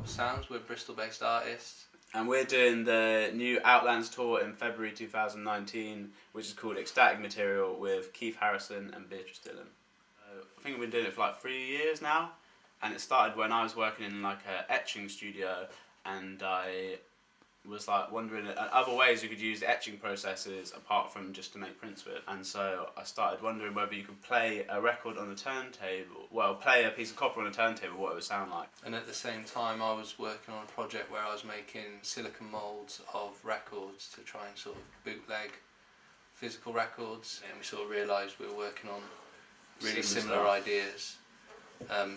Copper Sounds. We're Bristol-based artists. And we're doing the new OUTLANDS tour in February 2019, which is called Ecstatic Material with Keith Harrison and Beatrice Dillon. I think we've been doing it for like 3 years now, and it started when I was working in like an etching studio, and I was like wondering at other ways you could use the etching processes apart from just to make prints with. And so I started wondering whether you could play a record on a turntable, well, play a piece of copper on a turntable, what it would sound like. And at the same time I was working on a project where I was making silicone moulds of records to try and sort of bootleg physical records, and we sort of realised we were working on really similar ideas.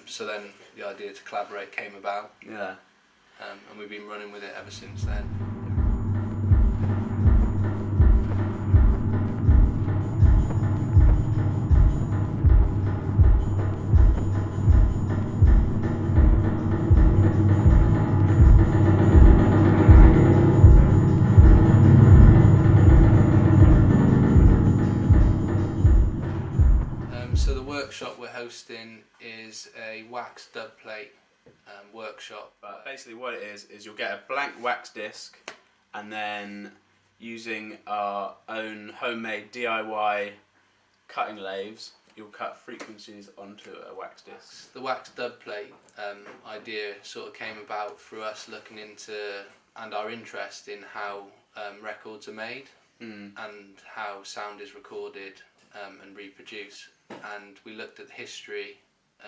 So then the idea to collaborate came about. Yeah. And we've been running with it ever since then. So the workshop we're hosting is a wax dubplate workshop. But basically what it is you'll get a blank wax disc, and then using our own homemade DIY cutting lathes, you'll cut frequencies onto a wax disc. The wax dubplate idea sort of came about through us looking into and our interest in how records are made and how sound is recorded and reproduced. And we looked at the history,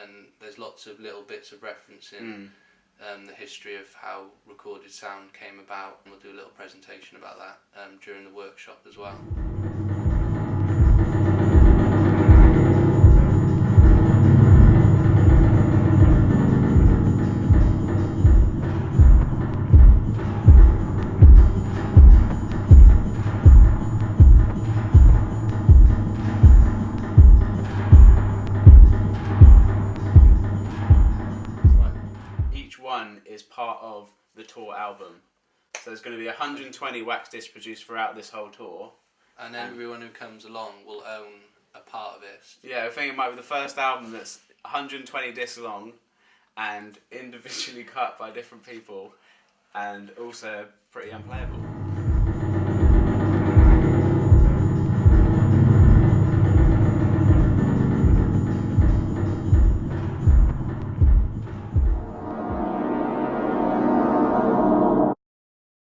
and there's lots of little bits of reference in the history of how recorded sound came about, and we'll do a little presentation about that during the workshop as well. One is part of the tour album, so there's going to be 120 wax discs produced throughout this whole tour, and everyone who comes along will own a part of it. Yeah, I think it might be the first album that's 120 discs long and individually cut by different people, and also pretty unplayable.